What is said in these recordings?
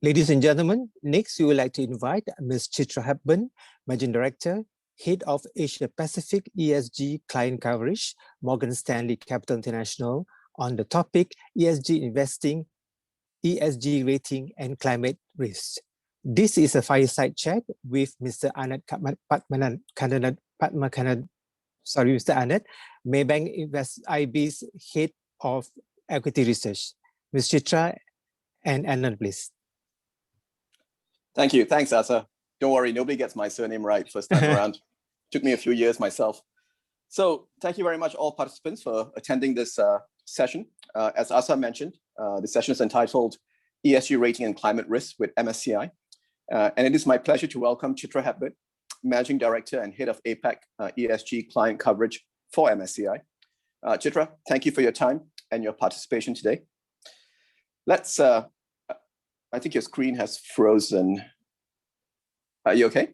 Ladies and gentlemen, next we would like to invite Ms. Chitra Hepburn, Managing Director, Head of Asia Pacific ESG Client Coverage, Morgan Stanley Capital International, on the topic ESG Investing, ESG Rating and Climate Risk. This is a fireside chat with Mr. Anand Mr. Anand, MaybankIB's Head of Equity Research. Ms. Chitra and Anand, please. Thank you. Thanks, Asa. Don't worry, nobody gets my surname right first time around. Took me a few years myself. So thank you very much, all participants, for attending this session. As Asa mentioned, the session is entitled ESG Rating and Climate Risk with MSCI. And it is my pleasure to welcome Chitra Hepburn, Managing Director and Head of APAC ESG Client Coverage for MSCI. Chitra, thank you for your time and your participation today. Let's, I think your screen has frozen. Are you okay?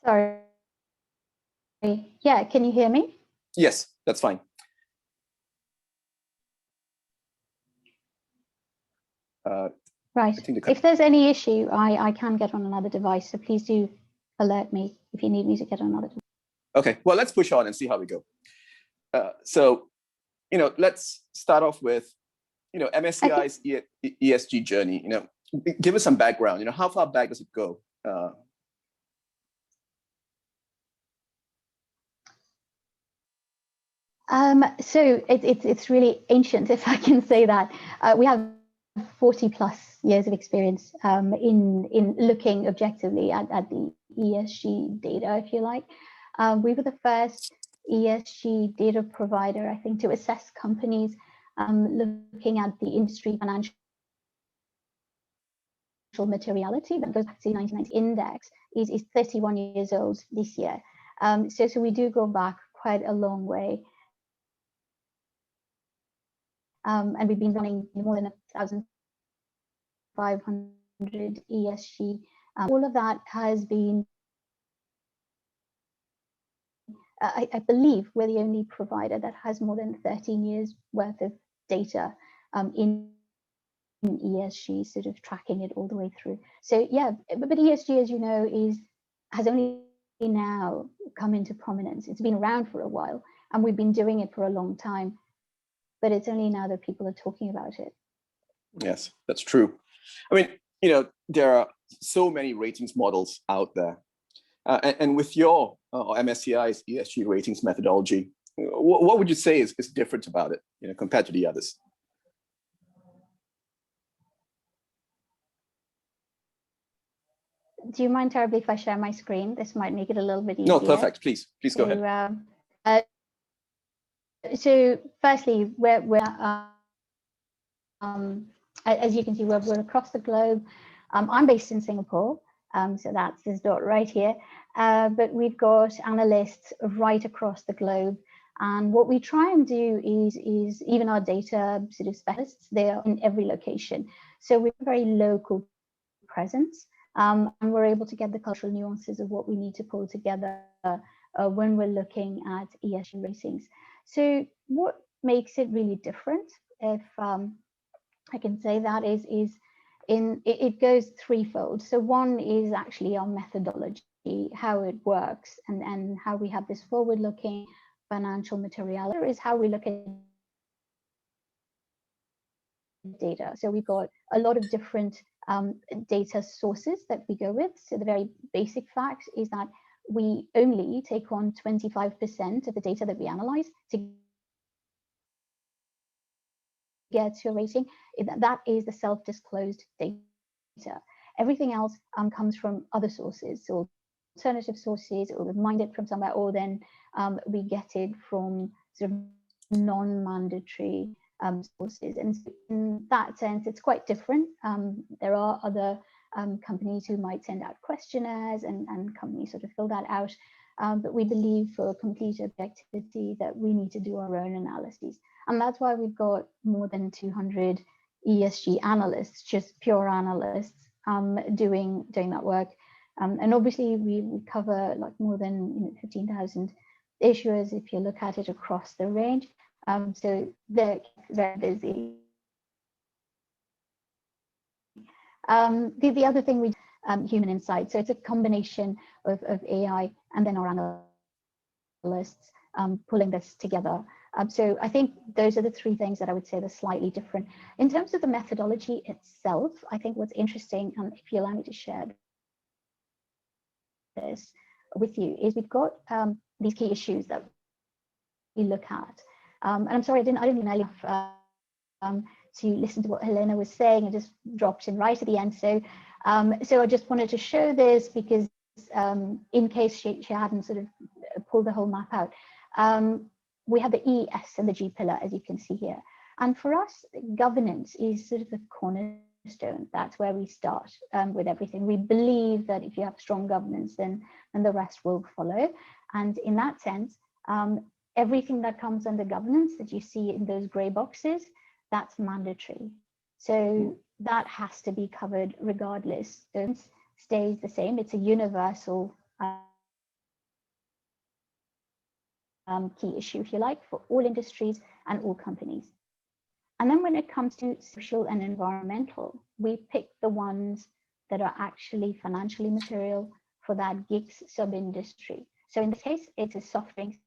Sorry. Yeah, can you hear me? Yes, that's fine. Right. If there's any issue, I can get on another device. So please do alert me if you need me to get on another device. Okay, well, let's push on and see how we go. So, let's start off with, MSCI's ESG journey. Give us some background. How far back does it go? So it's really ancient, if I can say that. We have 40 plus years of experience in looking objectively at the ESG data, if you like. We were the first ESG data provider, I think, to assess companies looking at the industry financial materiality. That goes back to the 1990 index, is 31 years old this year. So we do go back quite a long way. And we've been running more than 1,500 ESG. All of that has been, I believe we're the only provider that has more than 13 years worth of data in ESG, sort of tracking it all the way through. So yeah, but ESG, as you know, has only now come into prominence. It's been around for a while, and we've been doing it for a long time, but it's only now that people are talking about it. Yes, that's true. I mean, there are so many ratings models out there. And with your MSCI's ESG ratings methodology, what would you say is different about it, compared to the others? Do you mind terribly if I share my screen? This might make it a little bit easier. No, perfect. Please go ahead. So firstly, as you can see, we're across the globe. I'm based in Singapore, so that's this dot right here. But we've got analysts right across the globe. And what we try and do is even our data sort of specialists, they are in every location. So we're a very local presence, and we're able to get the cultural nuances of what we need to pull together when we're looking at ESG ratings. So what makes it really different, if I can say that, is it goes threefold. So one is actually our methodology, how it works, and how we have this forward-looking financial materiality. Is how we look at data. So we've got a lot of different data sources that we go with. So the very basic fact is that we only take on 25% of the data that we analyze to get to a rating. That is the self-disclosed data. Everything else comes from other sources, so alternative sources, or we mine it from somewhere, or then we get it from sort of non-mandatory sources. And in that sense, it's quite different. There are other companies who might send out questionnaires, and companies sort of fill that out. But we believe for complete objectivity that we need to do our own analyses. And that's why we've got more than 200 ESG analysts, just pure analysts, doing that work. And obviously we cover like more than 15,000 issuers if you look at it across the range. So they're very busy. The other thing we human insight. So it's a combination of AI and then our analysts pulling this together. So I think those are the three things that I would say are slightly different. In terms of the methodology itself, I think what's interesting, if you allow me to share this with you, is we've got these key issues that we look at. And I'm sorry, I didn't enough to listen to what Helena was saying. I just dropped in right at the end. So I just wanted to show this because in case she hadn't sort of pulled the whole map out. We have the E, S, and the G pillar, as you can see here. And for us, governance is sort of the cornerstone. That's where we start with everything. We believe that if you have strong governance, then the rest will follow. And in that sense, everything that comes under governance that you see in those gray boxes, that's mandatory. So that has to be covered regardless. It stays the same. It's a universal key issue, if you like, for all industries and all companies. And then when it comes to social and environmental, we pick the ones that are actually financially material for that gigs sub-industry. So in this case, it's a soft drinks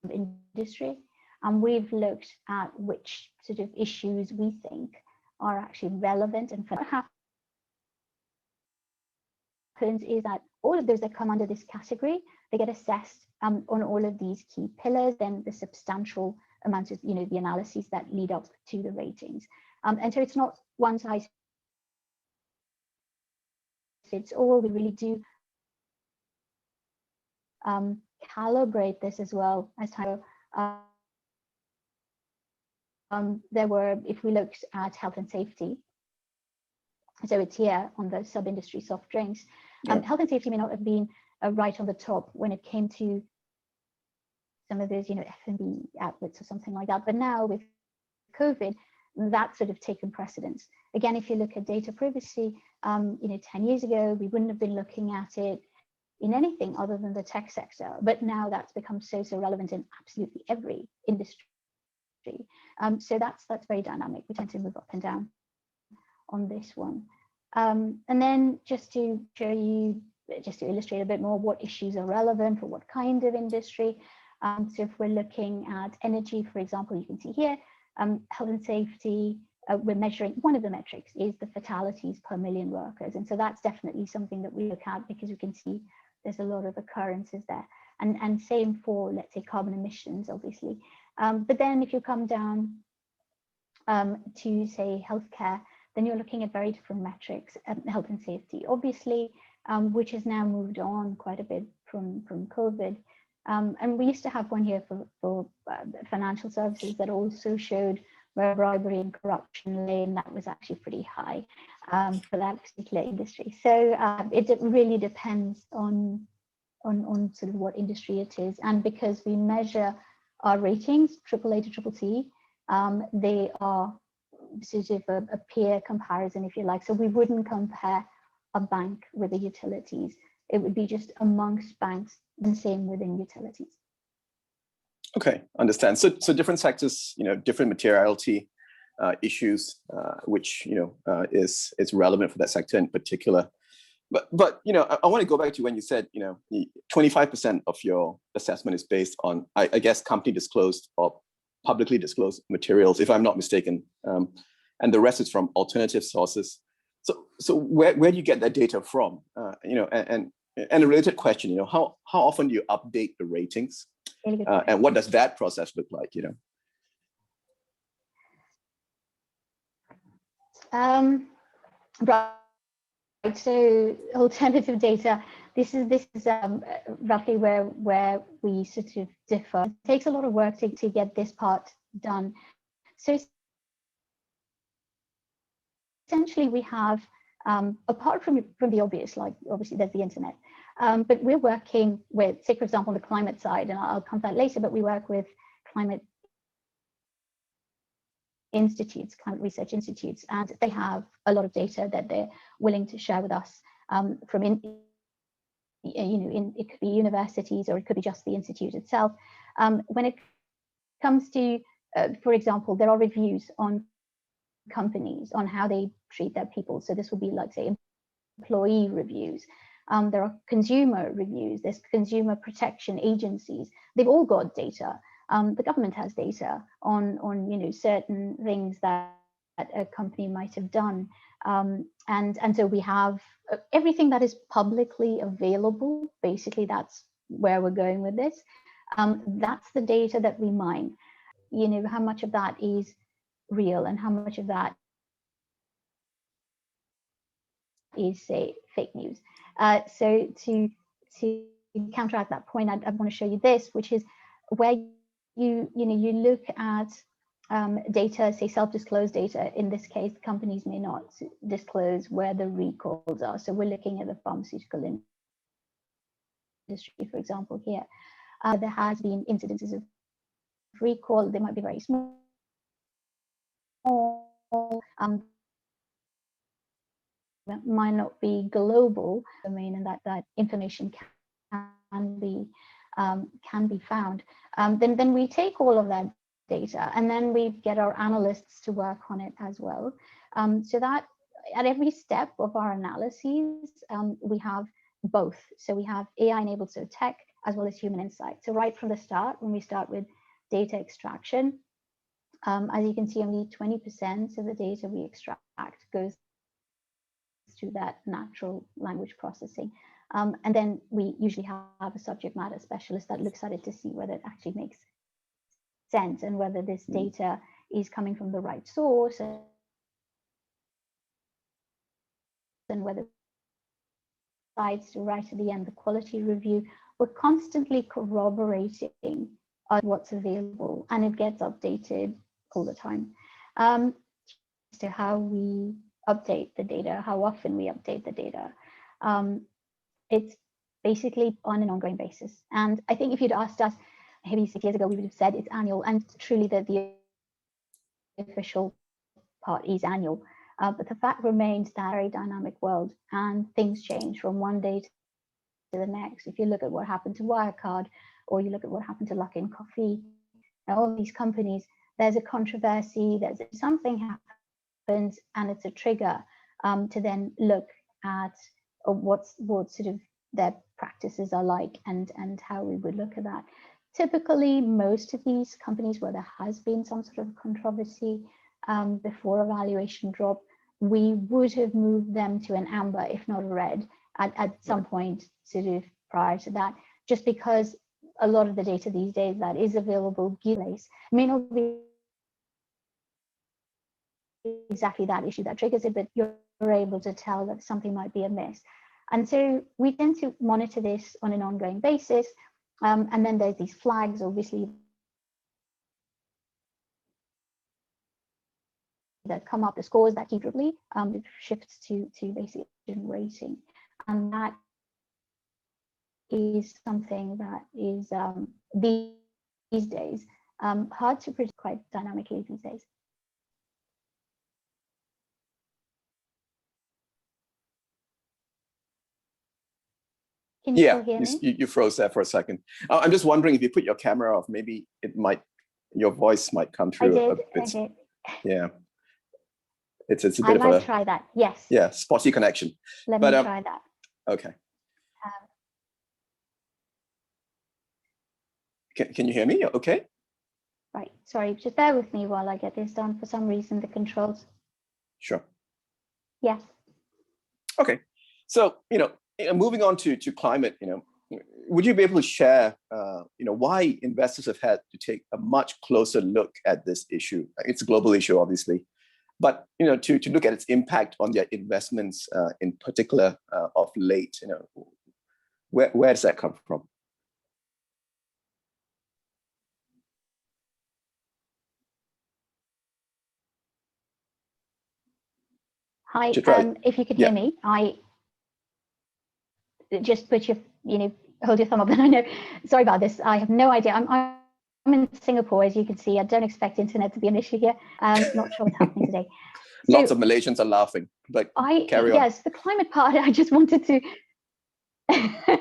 industry. And we've looked at which sort of issues we think are actually relevant. And what happens is that all of those that come under this category, they get assessed on all of these key pillars, then the substantial amount of, the analyses that lead up to the ratings. And so it's not one size fits all. We really do calibrate this as well as time. There were, if we looked at health and safety, so it's here on the sub-industry soft drinks. Health and safety may not have been right on the top when it came to some of those, F&B outlets or something like that. But now with COVID, that's sort of taken precedence. Again, if you look at data privacy, 10 years ago, we wouldn't have been looking at it in anything other than the tech sector. But now that's become so relevant in absolutely every industry. So that's very dynamic. We tend to move up and down on this one. And then just to show you, just to illustrate a bit more what issues are relevant for what kind of industry. So if we're looking at energy, for example, you can see here, health and safety, we're measuring, one of the metrics is the fatalities per million workers. And so that's definitely something that we look at because we can see there's a lot of occurrences there. And same for, let's say, carbon emissions, obviously. But then if you come down to, say, healthcare, then you're looking at very different metrics, health and safety, obviously, which has now moved on quite a bit from COVID. And we used to have one here for financial services that also showed where bribery and corruption lay, and that was actually pretty high for that particular industry. So it really depends on sort of what industry it is. And because we measure our ratings, AAA to CCC, they are sort of a peer comparison, if you like. So we wouldn't compare a bank with the utilities. It would be just amongst banks, and same within utilities. Okay, understand. So different sectors, different materiality issues, which is relevant for that sector in particular. But I want to go back to when you said 25% of your assessment is based on, I guess, company disclosed or publicly disclosed materials, if I'm not mistaken, and the rest is from alternative sources. So where do you get that data from? And a related question, how often do you update the ratings? And what does that process look like? Right. So alternative data. This is roughly where we sort of differ. It takes a lot of work to get this part done. So essentially, we have apart from the obvious, like obviously there's the internet, but we're working with, say, for example, on the climate side, and I'll come to that later. But we work with climate institutes, climate research institutes, and they have a lot of data that they're willing to share with us from it could be universities or it could be just the institute itself. When it comes to, for example, there are reviews on companies on how they treat their people. So this would be like, say, employee reviews. There are consumer reviews. There's consumer protection agencies. They've all got data. The government has data on certain things that a company might have done. And so we have everything that is publicly available. Basically, that's where we're going with this. That's the data that we mine. How much of that is real and how much of that is, say, fake news. So to counteract that point, I want to show you this, which is where you look at data, say self-disclosed data. In this case, companies may not disclose where the recalls are. So we're looking at the pharmaceutical industry, for example, here. There has been incidences of recall. They might be very small. That might not be global domain, and that information can be found. Then we take all of that data and then we get our analysts to work on it as well. So that at every step of our analyses, we have both. So we have AI-enabled, so tech, as well as human insight. So right from the start, when we start with data extraction, as you can see, only 20% of the data we extract goes through that natural language processing. And then we usually have a subject matter specialist that looks at it to see whether it actually makes sense and whether this data is coming from the right source, and whether sides to right at the end, the quality review. We're constantly corroborating what's available, and it gets updated all the time. As to how we update the data, how often we update the data, it's basically on an ongoing basis. And I think if you'd asked us maybe 6 years ago, we would have said it's annual, and truly the official part is annual. But the fact remains that very dynamic world, and things change from one day to the next. If you look at what happened to Wirecard, or you look at what happened to Luckin Coffee, all these companies, there's a controversy, there's something happens, and it's a trigger to then look at what sort of their practices are like, and how we would look at that. Typically, most of these companies where there has been some sort of controversy before a valuation drop, we would have moved them to an amber, if not a red, at some point sort of prior to that, just because a lot of the data these days that is available may not be exactly that issue that triggers it, but you're able to tell that something might be amiss. And so we tend to monitor this on an ongoing basis. And then there's these flags, obviously, that come up, the scores that keep repeatedly, it shifts to basic rating. And that is something that is these days hard to predict quite dynamically these days. Can you still hear me? You froze there for a second. I'm just wondering if you put your camera off, maybe your voice might come through a bit. I did. Yeah, it's a bit I of might try that. Yes. Yeah, spotty connection. Let me try that. Okay. Can you hear me? Okay. Right. Sorry, just bear with me while I get this done. For some reason, the controls. Sure. Yes. Okay. So, moving on to climate, would you be able to share, why investors have had to take a much closer look at this issue? It's a global issue, obviously, but to look at its impact on their investments, in particular, of late. Where does that come from? Hi. If you could hear me, I just put your, hold your thumb up, and I know. Sorry about this. I have no idea. I'm in Singapore, as you can see. I don't expect internet to be an issue here. Not sure what's happening today. So lots of Malaysians are laughing, but carry on. Yes, the climate part, I just wanted to,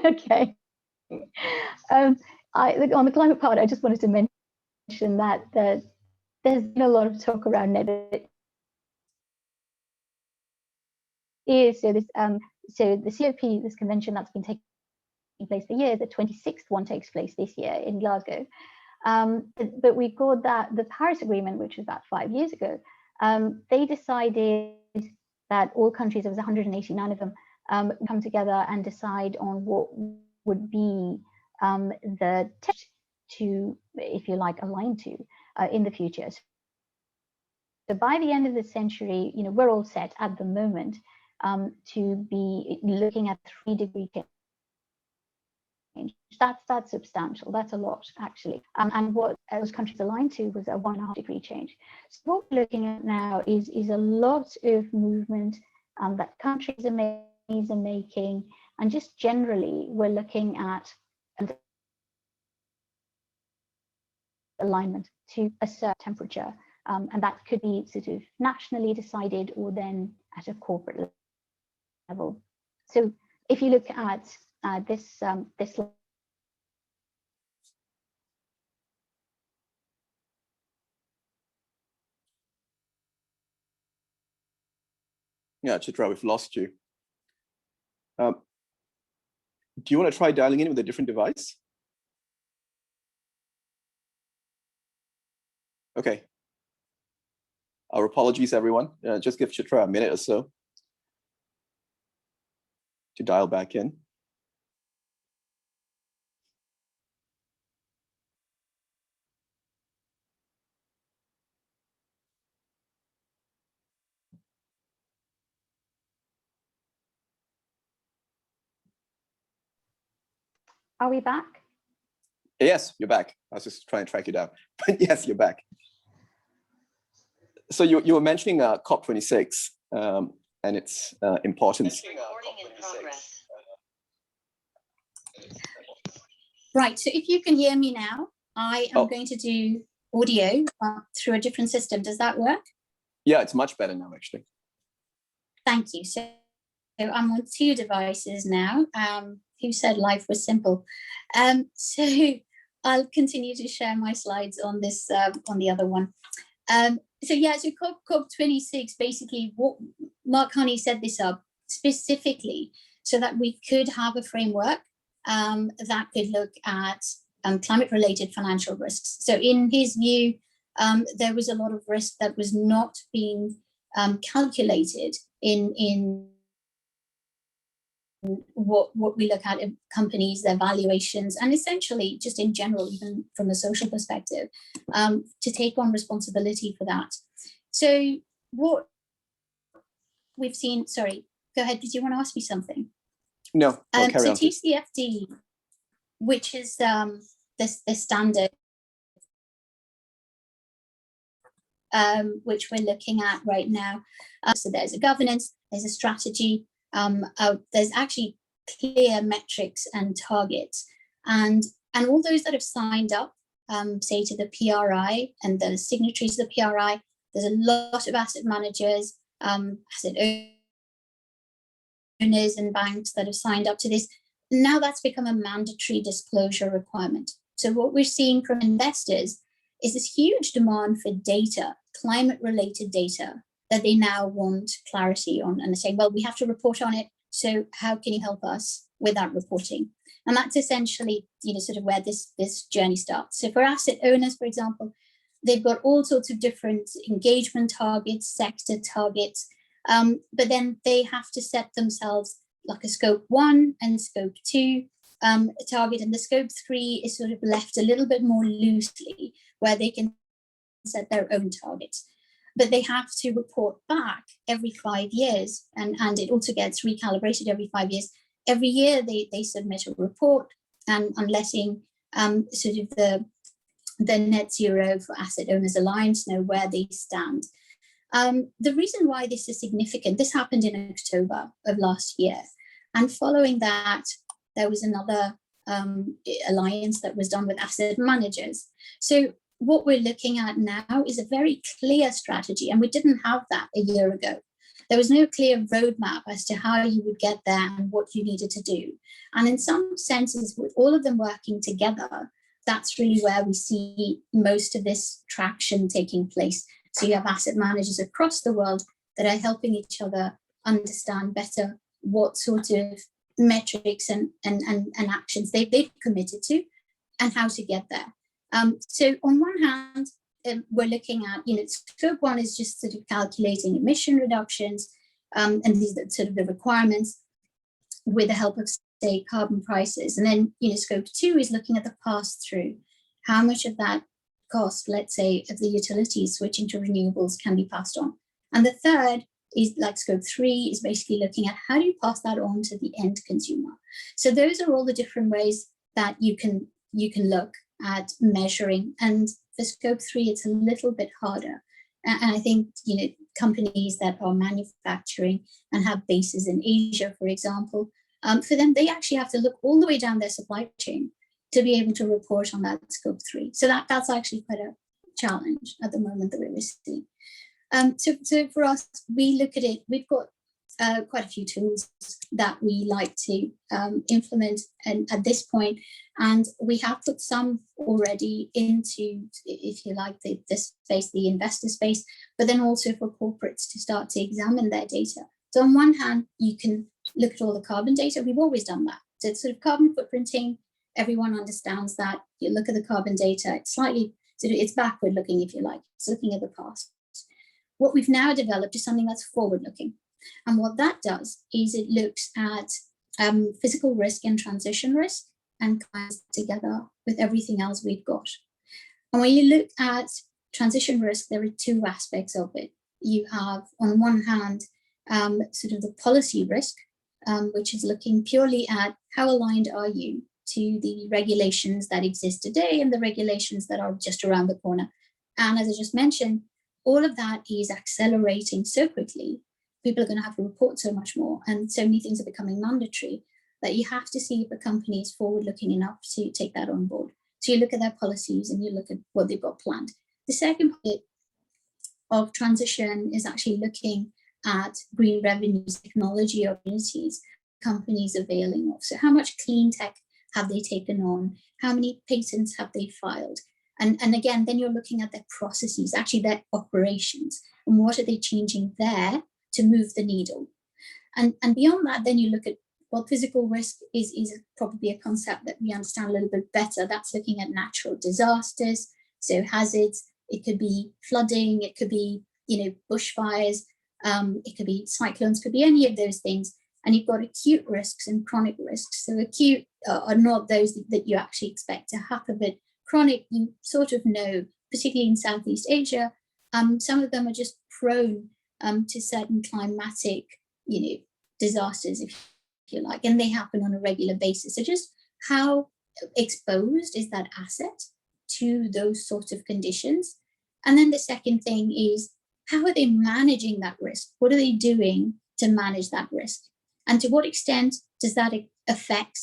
okay. On the climate part, I just wanted to mention that there's been a lot of talk around net is so this so the COP, this convention that's been taking place for years, the 26th one takes place this year in Glasgow. But we called that the Paris Agreement, which was about 5 years ago. They decided that all countries, there was 189 of them, come together and decide on what would be the text to, if you like, align to in the future. So by the end of the century, you know, we're all set at the moment to be looking at 3-degree change. That's substantial. That's a lot, actually. And what those countries aligned to was a 1.5-degree change. So what we're looking at now is a lot of movement that countries are making, and just generally, we're looking at alignment to a certain temperature, and that could be sort of nationally decided or then at a corporate level. So if you look at this Yeah, Chitra, we've lost you. Do you want to try dialing in with a different device? Okay. Our apologies, everyone. Just give Chitra a minute or so to dial back in. Are we back? Yes, you're back. I was just trying to track you down, but yes, you're back. So you were mentioning COP26 and its importance. Right, so if you can hear me now, I am going to do audio through a different system. Does that work? Yeah, it's much better now, actually. Thank you. So I'm on 2 devices now. Who said life was simple? So I'll continue to share my slides on this on the other one. So COP26, basically what Mark Honey set this up specifically so that we could have a framework that could look at climate-related financial risks. So in his view, there was a lot of risk that was not being calculated in what we look at in companies, their valuations, and essentially just in general, even from a social perspective, to take on responsibility for that. So what we've seen, sorry, go ahead, did you want to ask me something? No, so TCFD, which is the standard which we're looking at right now. So there's a governance, there's a strategy, there's actually clear metrics and targets, and all those that have signed up, say to the PRI and the signatories to the PRI, there's a lot of asset managers, asset owners and banks that have signed up to this. Now that's become a mandatory disclosure requirement. So what we're seeing from investors is this huge demand for data, climate-related data, that they now want clarity on, and they're saying, well, we have to report on it, so how can you help us with that reporting? And that's essentially, sort of where this journey starts. So for asset owners, for example, they've got all sorts of different engagement targets, sector targets, but then they have to set themselves like a scope 1 and scope 2 target, and the scope 3 is sort of left a little bit more loosely, where they can set their own targets. But they have to report back every 5 years, and it also gets recalibrated every 5 years. Every year they submit a report and letting sort of the Net Zero for Asset Owners Alliance know where they stand. The reason why this is significant, this happened in October of last year, and following that, there was another alliance that was done with asset managers. So what we're looking at now is a very clear strategy, and we didn't have that a year ago. There was no clear roadmap as to how you would get there and what you needed to do. And in some senses, with all of them working together, that's really where we see most of this traction taking place. So you have asset managers across the world that are helping each other understand better what sort of metrics and actions they've committed to and how to get there. So on one hand, we're looking at, scope 1 is just sort of calculating emission reductions, and these are sort of the requirements with the help of, say, carbon prices. And then, scope 2 is looking at the pass-through. How much of that cost, let's say, of the utilities switching to renewables can be passed on? And the third is, like scope 3, is basically looking at how do you pass that on to the end consumer. So those are all the different ways that you can look at measuring. And for scope 3, it's a little bit harder. And I think, companies that are manufacturing and have bases in Asia, for example, for them, they actually have to look all the way down their supply chain to be able to report on that scope 3. So that's actually quite a challenge at the moment that we're seeing. So for us, we look at it, we've got quite a few tools that we like to implement at this point, and we have put some already into, if you like, the space, the investor space, but then also for corporates to start to examine their data. So on one hand, you can look at all the carbon data. We've always done that. So it's sort of carbon footprinting. Everyone understands that. You look at the carbon data, it's slightly, it's backward looking, if you like. It's looking at the past. What we've now developed is something that's forward looking. And what that does is it looks at physical risk and transition risk and comes together with everything else we've got. And when you look at transition risk, there are two aspects of it. You have, on one hand, sort of the policy risk, which is looking purely at how aligned are you to the regulations that exist today and the regulations that are just around the corner. And as I just mentioned, all of that is accelerating so quickly. People are going to have to report so much more, and so many things are becoming mandatory that you have to see if a company is forward-looking enough to take that on board. So you look at their policies and you look at what they've got planned. The second part of transition is actually looking at green revenues, technology opportunities companies availing of. So how much clean tech have they taken on? How many patents have they filed? And again, then you're looking at their processes, actually their operations, and what are they changing there to move the needle? And beyond that, then you look at, well, physical risk is probably a concept that we understand a little bit better. That's looking at natural disasters, so hazards. It could be flooding, it could be, bushfires, it could be cyclones, could be any of those things. And you've got acute risks and chronic risks. So acute are not those that you actually expect to happen, but chronic, you sort of know, particularly in Southeast Asia, some of them are just prone to certain climatic, disasters, if you like, and they happen on a regular basis. So just how exposed is that asset to those sorts of conditions? And then the second thing is, how are they managing that risk? What are they doing to manage that risk? And to what extent does that affect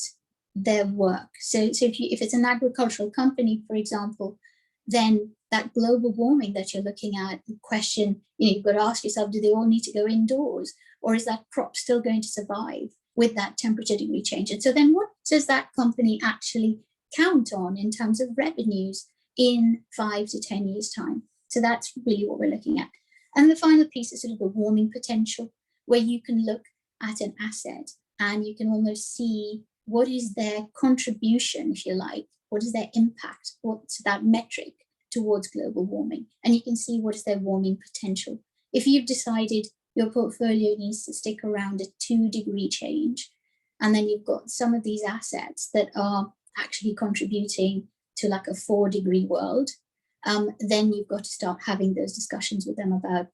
their work? So if it's an agricultural company, for example, then that global warming that you're looking at, the question, you've got to ask yourself, do they all need to go indoors? Or is that crop still going to survive with that temperature degree change? And so then what does that company actually count on in terms of revenues in 5 to 10 years' time? So that's really what we're looking at. And the final piece is sort of the warming potential, where you can look at an asset and you can almost see what is their contribution, if you like, what is their impact, what's that metric towards global warming, and you can see what is their warming potential. If you've decided your portfolio needs to stick around a 2-degree change, and then you've got some of these assets that are actually contributing to like a 4-degree world, then you've got to start having those discussions with them about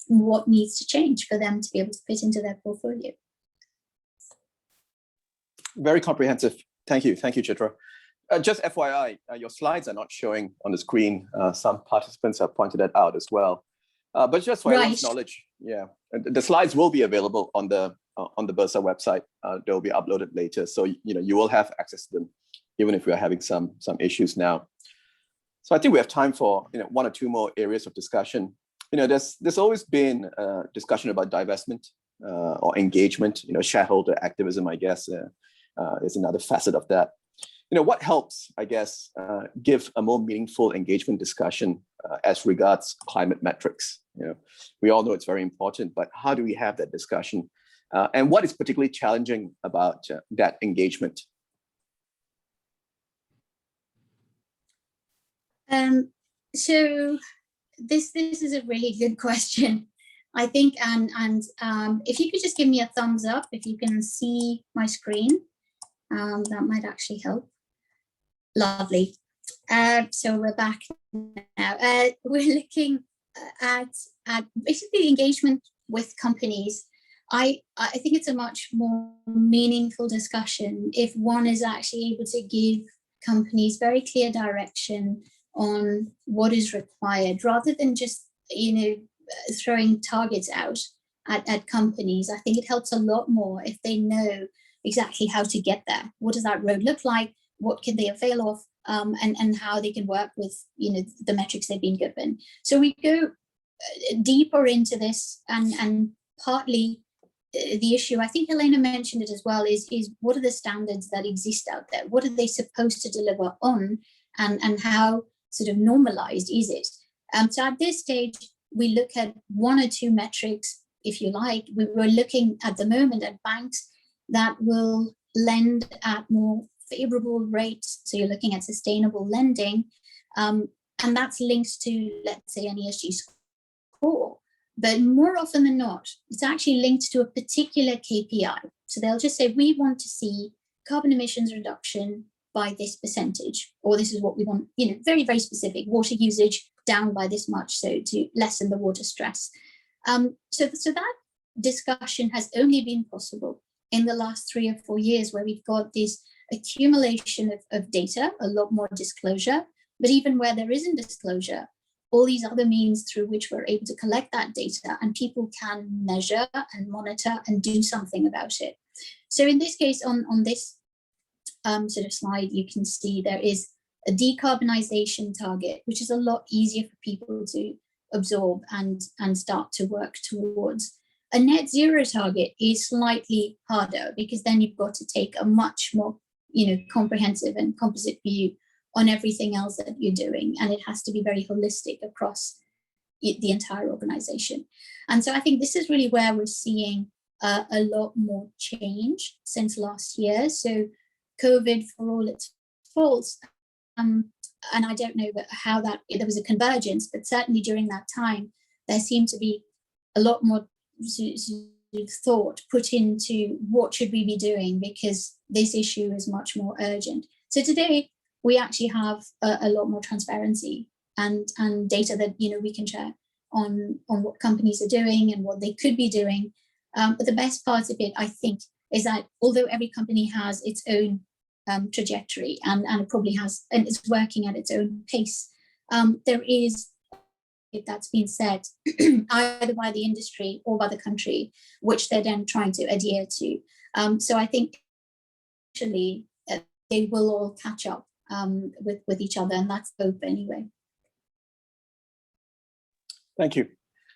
what needs to change for them to be able to fit into their portfolio. Very comprehensive. Thank you, Chitra. Just FYI, your slides are not showing on the screen. Some participants have pointed that out as well. But just for everyone's knowledge, the slides will be available on the Bursa website. They'll be uploaded later, so you will have access to them, even if we are having some issues now. So I think we have time for 1 or 2 more areas of discussion. There's always been a discussion about divestment or engagement. Shareholder activism, I guess, is another facet of that. What helps, I guess, give a more meaningful engagement discussion as regards climate metrics? We all know it's very important, but how do we have that discussion? And what is particularly challenging about that engagement? So this is a really good question, I think, and if you could just give me a thumbs up if you can see my screen, that might actually help. Lovely. So we're back now. We're looking at basically engagement with companies. I think it's a much more meaningful discussion if one is actually able to give companies very clear direction on what is required, rather than just throwing targets out at companies. I think it helps a lot more if they know exactly how to get there. What does that road look like? What can they avail of? And how they can work with the metrics they've been given. So we go deeper into this, and partly the issue, I think Helena mentioned it as well, is what are the standards that exist out there? What are they supposed to deliver on, and how sort of normalized is it? So at this stage, we look at one or two metrics, if you like. We're looking at the moment at banks that will lend at more favorable rates. So you're looking at sustainable lending, and that's linked to, let's say, an ESG score. But more often than not, it's actually linked to a particular KPI. So they'll just say, we want to see carbon emissions reduction by this percentage, or this is what we want, very, very specific, water usage down by this much, so to lessen the water stress. So that discussion has only been possible in the last 3 or 4 years, where we've got this accumulation of data, a lot more disclosure, but even where there isn't disclosure, all these other means through which we're able to collect that data, and people can measure and monitor and do something about it. So in this case, on this sort of slide, you can see there is a decarbonization target, which is a lot easier for people to absorb and start to work towards. A net zero target is slightly harder, because then you've got to take a much more comprehensive and composite view on everything else that you're doing, and it has to be very holistic across the entire organization. And so I think this is really where we're seeing a lot more change since last year. So COVID, for all its faults, and I don't know how there was a convergence, but certainly during that time, there seemed to be a lot more thought put into what should we be doing, because this issue is much more urgent. So today we actually have a lot more transparency and data that we can share on what companies are doing and what they could be doing. But the best part of it, I think, is that although every company has its own trajectory and it probably has, and it's working at its own pace, there is, if that's been said, either by the industry or by the country, which they're then trying to adhere to. So I think actually they will all catch up with each other, and that's the hope anyway. Thank you.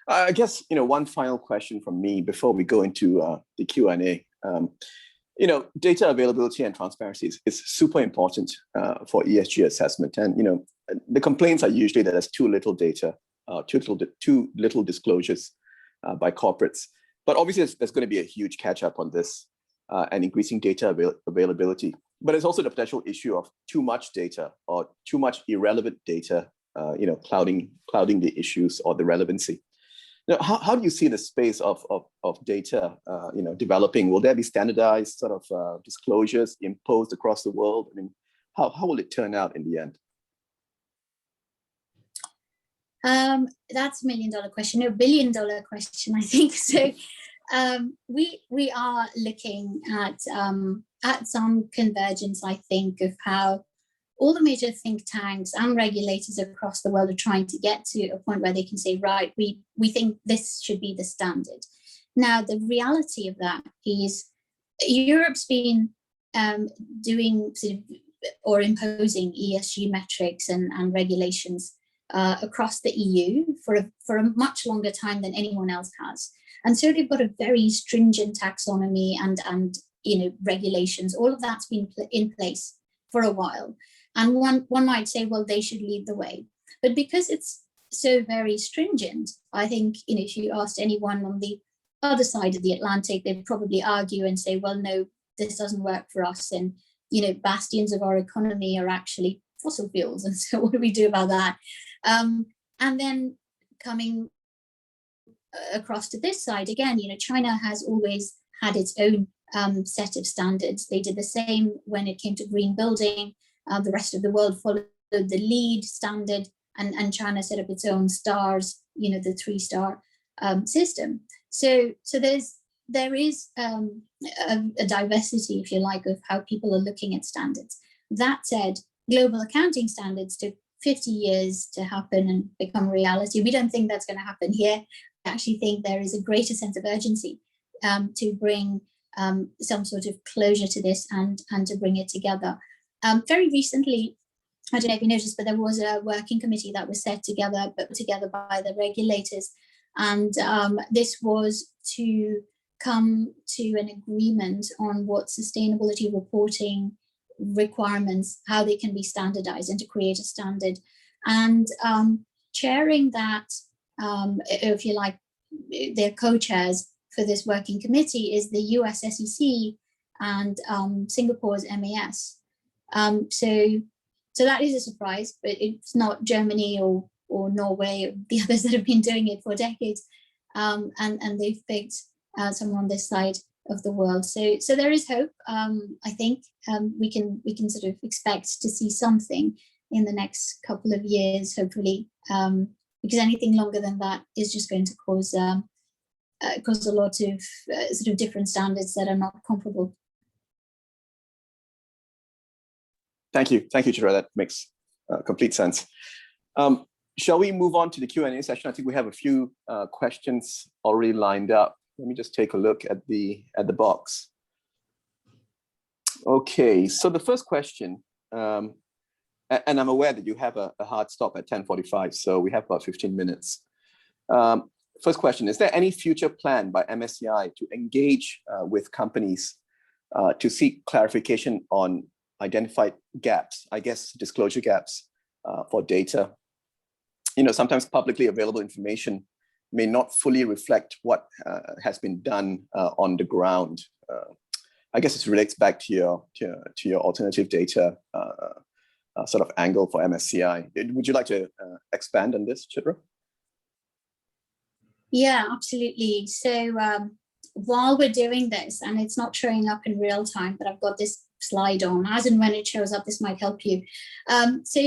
I guess one final question from me before we go into the Q&A. Data availability and transparency is super important for ESG assessment, and the complaints are usually that there's too little data, too little disclosures by corporates. But obviously, there's going to be a huge catch up on this and increasing data availability. But there's also the potential issue of too much data or too much irrelevant data, clouding the issues or the relevancy. Now, how do you see the space of data, developing? Will there be standardized sort of disclosures imposed across the world? I mean, how will it turn out in the end? That's $1 million question, no, $1 billion question, I think. So we are looking at some convergence, I think, of how all the major think tanks and regulators across the world are trying to get to a point where they can say, right, we think this should be the standard. Now, the reality of that is Europe's been doing sort of, or imposing ESG metrics and regulations across the EU for a much longer time than anyone else has. And so they've got a very stringent taxonomy and regulations. All of that's been in place for a while. And one might say, well, they should lead the way. But because it's so very stringent. I think, if you asked anyone on the other side of the Atlantic, they'd probably argue and say, well, no, this doesn't work for us. And, bastions of our economy are actually fossil fuels. And so what do we do about that? And then coming across to this side, again, China has always had its own set of standards. They did the same when it came to green building. The rest of the world followed the LEED standard, and China set up its own stars, the 3-star system. So there is a diversity, if you like, of how people are looking at standards. That said, global accounting standards took 50 years to happen and become reality. We don't think that's going to happen here. I actually think there is a greater sense of urgency to bring some sort of closure to this and to bring it together. Very recently, I don't know if you noticed, but there was a working committee that was put together by the regulators. And this was to come to an agreement on what sustainability reporting requirements, how they can be standardized, and to create a standard. And chairing that, if you like, their co-chairs for this working committee is the US SEC and Singapore's MAS. So that is a surprise, but it's not Germany or Norway or the others that have been doing it for decades. And they've picked someone on this side of the world. So there is hope. I think we can sort of expect to see something in the next couple of years, hopefully, because anything longer than that is just going to cause a lot of sort of different standards that are not comparable. Thank you, Chitra. That makes complete sense. Shall we move on to the Q&A session? I think we have a few questions already lined up. Let me just take a look at the box. Okay, so the first question, and I'm aware that you have a hard stop at 10:45, so we have about 15 minutes. First question, is there any future plan by MSCI to engage with companies to seek clarification on identified gaps, I guess disclosure gaps for data? Sometimes publicly available information may not fully reflect what has been done on the ground. I guess this relates back to your alternative data sort of angle for MSCI. Would you like to expand on this, Chitra? Yeah, absolutely. So while we're doing this, and it's not showing up in real time, but I've got this slide on, as and when it shows up, this might help you. So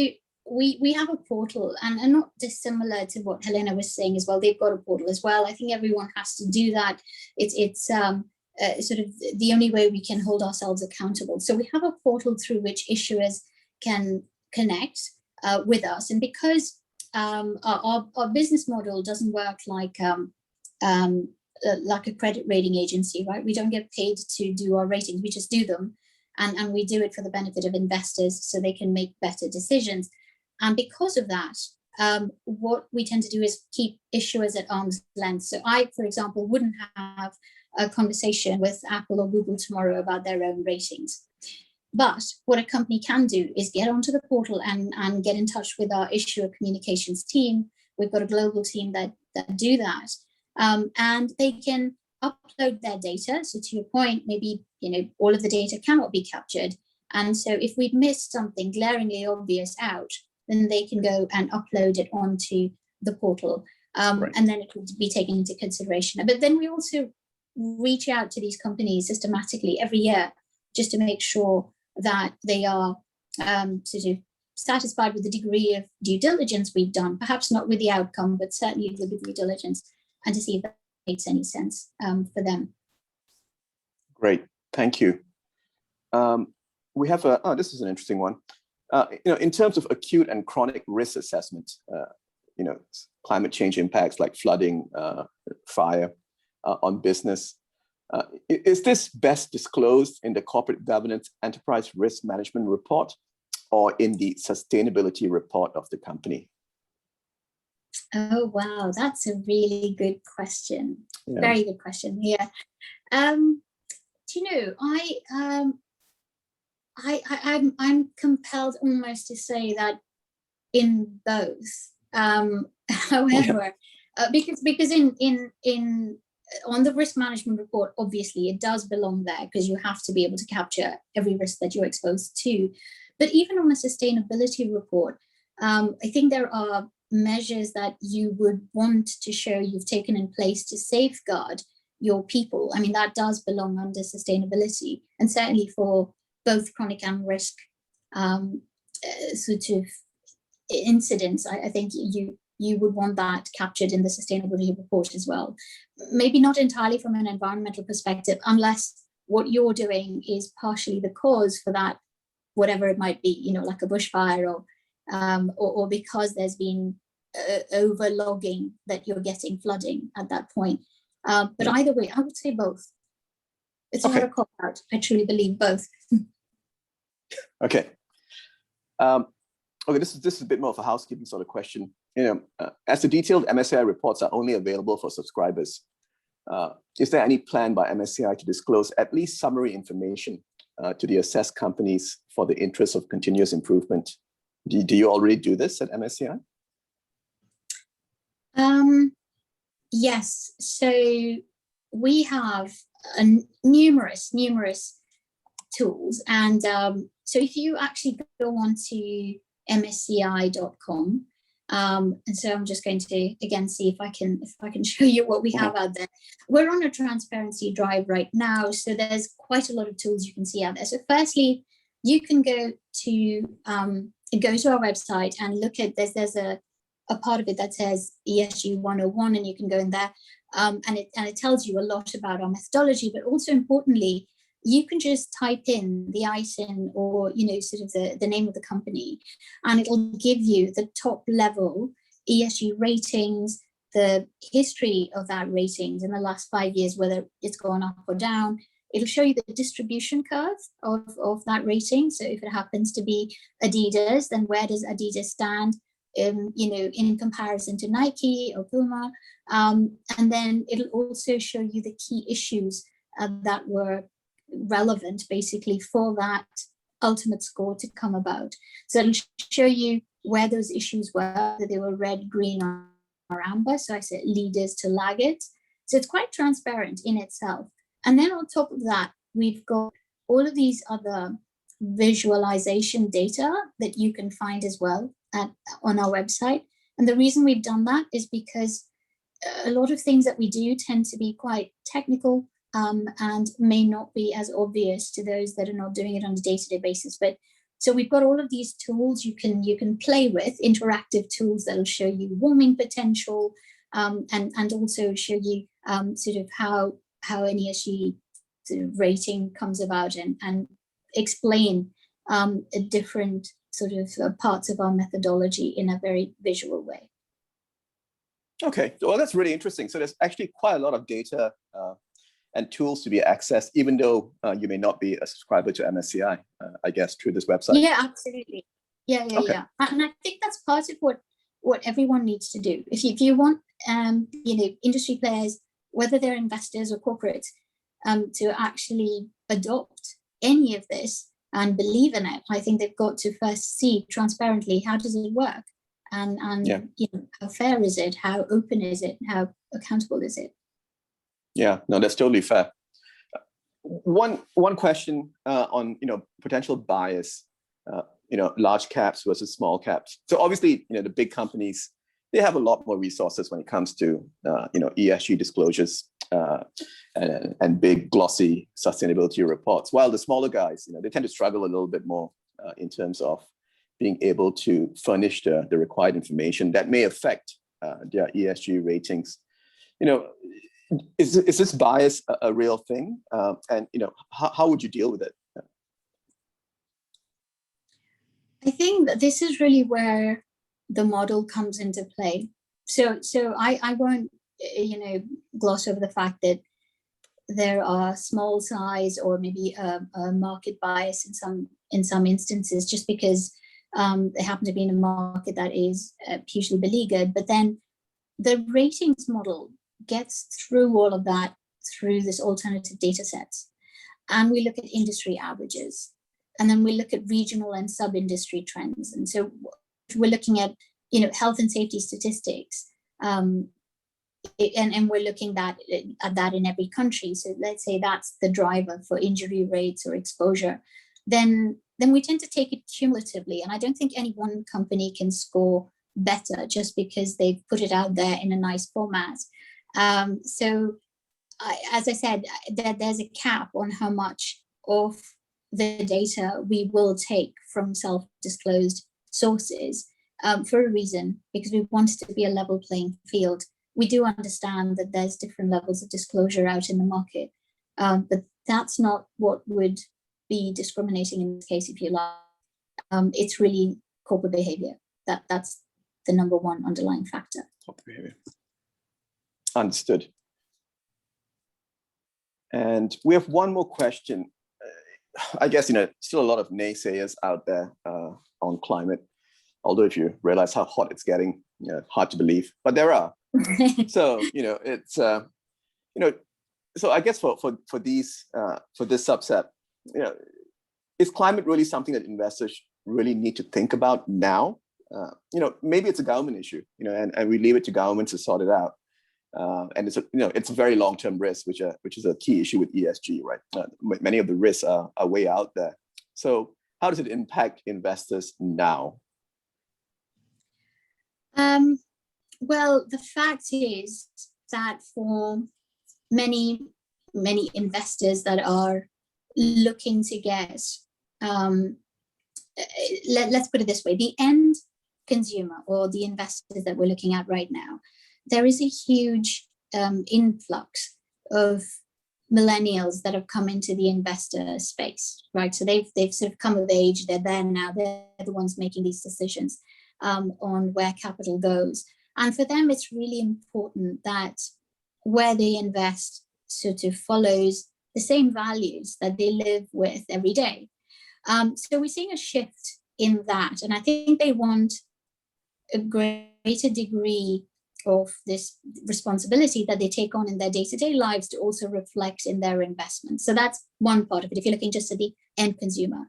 we have a portal, and not dissimilar to what Helena was saying as well. They've got a portal as well. I think everyone has to do that. It's sort of the only way we can hold ourselves accountable. So we have a portal through which issuers can connect with us, and because our business model doesn't work like a credit rating agency, right? We don't get paid to do our ratings; we just do them, and we do it for the benefit of investors so they can make better decisions. And because of that, what we tend to do is keep issuers at arm's length. So I, for example, wouldn't have a conversation with Apple or Google tomorrow about their own ratings. But what a company can do is get onto the portal and get in touch with our issuer communications team. We've got a global team that do that. And they can upload their data. So to your point, maybe all of the data cannot be captured. And so if we've missed something glaringly obvious out, then they can go and upload it onto the portal. Right. And then it will be taken into consideration. But then we also reach out to these companies systematically every year just to make sure that they are sort of satisfied with the degree of due diligence we've done, perhaps not with the outcome, but certainly with the due diligence, and to see if that makes any sense for them. Great, thank you. We have this is an interesting one. In terms of acute and chronic risk assessment, climate change impacts like flooding, fire on business, is this best disclosed in the corporate governance enterprise risk management report or in the sustainability report of the company? Oh, wow, that's a really good question. Yeah. Very good question. Yeah. I'm compelled almost to say that in both. However, because in on the risk management report, obviously it does belong there because you have to be able to capture every risk that you're exposed to. But even on a sustainability report, I think there are measures that you would want to show you've taken in place to safeguard your people. I mean, that does belong under sustainability, and certainly for both chronic and risk sort of incidents, I think you would want that captured in the sustainability report as well. Maybe not entirely from an environmental perspective, unless what you're doing is partially the cause for that, whatever it might be, you know, like a bushfire or because there's been over logging that you're getting flooding at that point. But either way, I would say both. It's not a cop out. I truly believe both. Okay. Okay, this is a bit more of a housekeeping sort of question. You know, as the detailed MSCI reports are only available for subscribers, is there any plan by MSCI to disclose at least summary information to the assessed companies for the interest of continuous improvement? Do you already do this at MSCI? Yes. So we have numerous tools, and so if you actually go on to MSCI.com, and so I'm just going to again see if I can show you what we have out there. We're on a transparency drive right now, so there's quite a lot of tools you can see out there. So firstly, you can go to our website and look at there's a part of it that says ESG 101, and you can go in there, and it tells you a lot about our methodology, but also importantly, you can just type in the ISIN or, you know, sort of the name of the company, and it'll give you the top level ESG ratings, the history of that ratings in the last 5 years, whether it's gone up or down. It'll show you the distribution curve of that rating. So if it happens to be Adidas, then where does Adidas stand, you know, in comparison to Nike or Puma? And then it'll also show you the key issues that were relevant basically for that ultimate score to come about. So it'll show you where those issues were, whether they were red, green, or amber. So I said leaders to laggards. So it's quite transparent in itself. And then on top of that, we've got all of these other visualization data that you can find as well on our website. And the reason we've done that is because a lot of things that we do tend to be quite technical, and may not be as obvious to those that are not doing it on a day-to-day basis. But so we've got all of these tools you can play with, interactive tools that'll show you warming potential, and also show you sort of how an ESG sort of rating comes about, and explain different sort of parts of our methodology in a very visual way. Okay, well, that's really interesting. So there's actually quite a lot of data and tools to be accessed, even though you may not be a subscriber to MSCI, I guess, through this website. Yeah, absolutely. Yeah. And I think that's part of what everyone needs to do. If you want, you know, industry players, whether they're investors or corporates, to actually adopt any of this and believe in it, I think they've got to first see transparently, how does it work? And you know, how fair is it? How open is it? How accountable is it? Yeah, no, that's totally fair. One question on, you know, potential bias, you know, large caps versus small caps. So obviously, you know, the big companies, they have a lot more resources when it comes to, you know, ESG disclosures and big glossy sustainability reports. While the smaller guys, you know, they tend to struggle a little bit more in terms of being able to furnish the required information that may affect their ESG ratings. You know, is this bias a real thing? And, you know, how would you deal with it? I think that this is really where the model comes into play. So I won't, you know, gloss over the fact that there are small size or maybe a market bias in some instances, just because they happen to be in a market that is hugely beleaguered. But then the ratings model gets through all of that through this alternative data sets. And we look at industry averages, and then we look at regional and sub-industry trends. And so we're looking at health and safety statistics, and we're looking at that in every country. So let's say that's the driver for injury rates or exposure, then we tend to take it cumulatively. And I don't think any one company can score better just because they've put it out there in a nice format. As I said, there's a cap on how much of the data we will take from self-disclosed sources for a reason, because we want it to be a level playing field. We do understand that there's different levels of disclosure out in the market, but that's not what would be discriminating in this case, if you like. It's really corporate behavior. That's the number one underlying factor. Corporate behavior. Understood. And we have one more question. I guess, still a lot of naysayers out there on climate, although if you realize how hot it's getting, hard to believe, but there are. So, it's, so I guess for this subset, is climate really something that investors really need to think about now? Maybe it's a government issue, and we leave it to governments to sort it out. And it's a very long-term risk, which is a key issue with ESG, right? Many of the risks are way out there. So how does it impact investors now? Well, the fact is that for many investors that are looking to get, let's put it this way, the end consumer or the investors that we're looking at right now, there is a huge influx of millennials that have come into the investor space, right? So they've sort of come of age, they're there now, they're the ones making these decisions on where capital goes. And for them, it's really important that where they invest sort of follows the same values that they live with every day. So we're seeing a shift in that. And I think they want a greater degree of this responsibility that they take on in their day-to-day lives to also reflect in their investments. So that's one part of it, if you're looking just at the end consumer.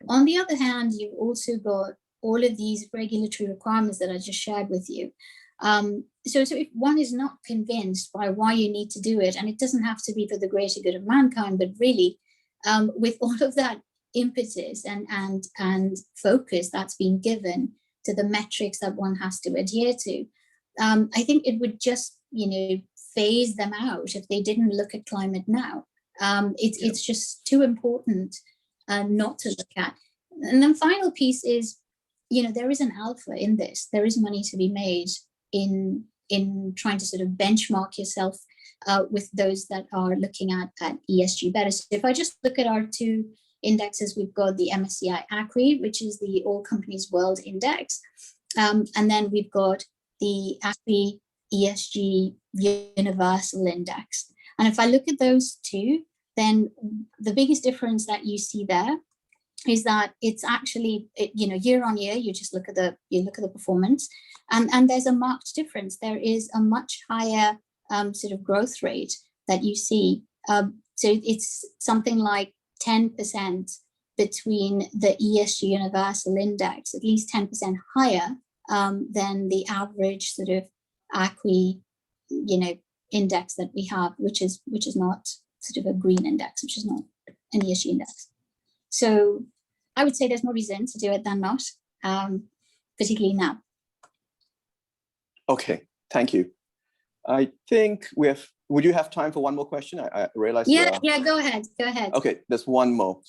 On the other hand, you've also got all of these regulatory requirements that I just shared with you. So if one is not convinced by why you need to do it, and it doesn't have to be for the greater good of mankind, but really with all of that impetus and focus that's been given to the metrics that one has to adhere to, I think it would just, phase them out if they didn't look at climate now. It's just too important not to look at. And then final piece is, there is an alpha in this. There is money to be made in trying to sort of benchmark yourself with those that are looking at ESG better. So if I just look at our two indexes, we've got the MSCI ACRI, which is the All Companies World Index. And then we've got the ACRI ESG Universal Index. And if I look at those two, then the biggest difference that you see there is that it's actually, year on year, you just look at the performance, and there's a marked difference. There is a much higher sort of growth rate that you see. So it's something like 10% between the ESG Universal Index, at least 10% higher than the average sort of ACRI, index that we have, which is not sort of a green index, which is not an ESG index. So I would say there's more reason to do it than not, particularly now. Okay, thank you. I think would you have time for one more question? I realized. Yeah, go ahead. Okay, there's one more.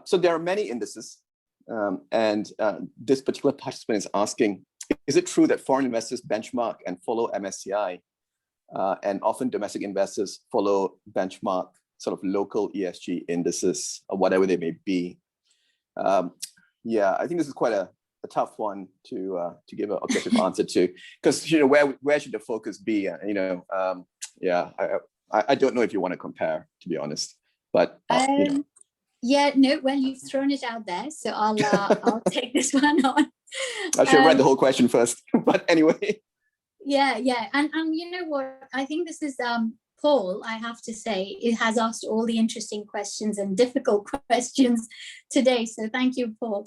So there are many indices, and this particular participant is asking, is it true that foreign investors benchmark and follow MSCI, and often domestic investors follow benchmark sort of local ESG indices, or whatever they may be? Yeah, I think this is quite a tough one to give an objective answer to, because where should the focus be? Yeah, I don't know if you want to compare, to be honest, but yeah, no, well, you've thrown it out there, so I'll take this one on. I should have read the whole question first, but anyway. Yeah, and you know what? I think this is Paul, I have to say, it has asked all the interesting questions and difficult questions today. So thank you, Paul.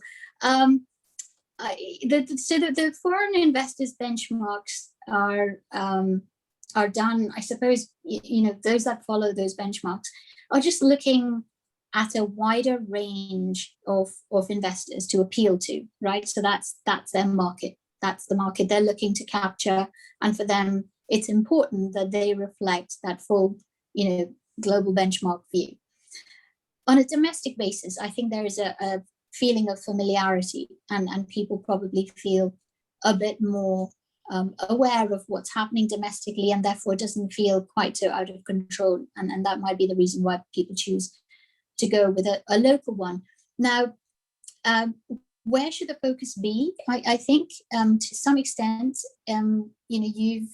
the foreign investors benchmarks are done, I suppose, those that follow those benchmarks are just looking at a wider range of investors to appeal to, right? So that's their market. That's the market they're looking to capture. And for them, it's important that they reflect that full, global benchmark view. On a domestic basis, I think there is a feeling of familiarity, and people probably feel a bit more aware of what's happening domestically, and therefore it doesn't feel quite so out of control. And that might be the reason why people choose to go with a local one. Now, where should the focus be? I think to some extent, you've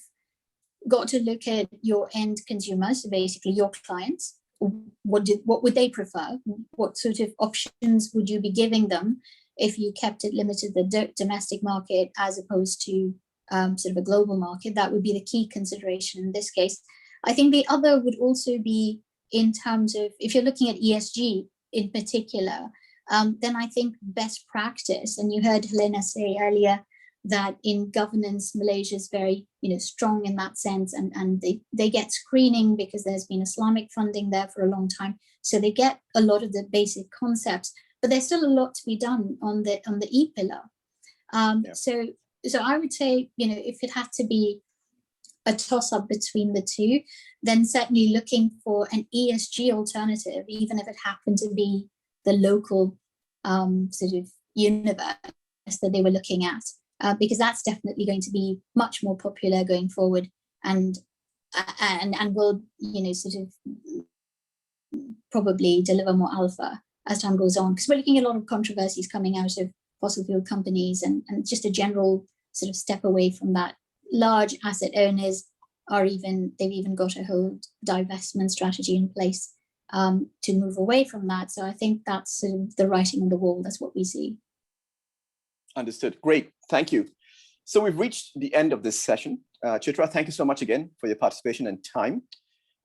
got to look at your end consumers, so basically your clients. What would they prefer? What sort of options would you be giving them if you kept it limited to the domestic market as opposed to sort of a global market? That would be the key consideration in this case. I think the other would also be in terms of, if you're looking at ESG in particular, then I think best practice, and you heard Helena say earlier that in governance, Malaysia is very strong in that sense, and they get screening because there's been Islamic funding there for a long time. So they get a lot of the basic concepts, but there's still a lot to be done on the E pillar. So I would say, if it had to be a toss-up between the two, then certainly looking for an ESG alternative, even if it happened to be the local sort of universe that they were looking at, because that's definitely going to be much more popular going forward, and will sort of probably deliver more alpha as time goes on, because we're looking at a lot of controversies coming out of fossil fuel companies, and just a general sort of step away from that. Large asset owners they've even got a whole divestment strategy in place to move away from that. So I think that's sort of the writing on the wall. That's what we see. Understood. Great. Thank you. So we've reached the end of this session. Chitra, thank you so much again for your participation and time.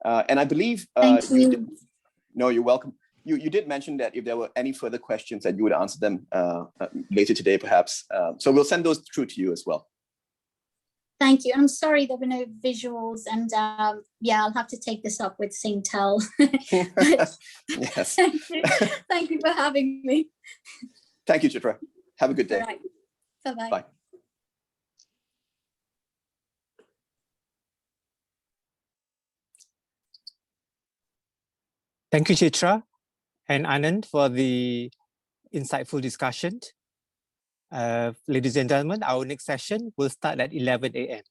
And I believe... Thank you. No, you're welcome. You did mention that if there were any further questions that you would answer them later today, perhaps. So we'll send those through to you as well. Thank you. I'm sorry there were no visuals, and I'll have to take this up with Singtel. Yes. Thank you for having me. Thank you, Chitra. Have a good day. All right. Bye-bye. Bye. Thank you, Chitra and Anand, for the insightful discussion. Ladies and gentlemen, our next session will start at 11 a.m.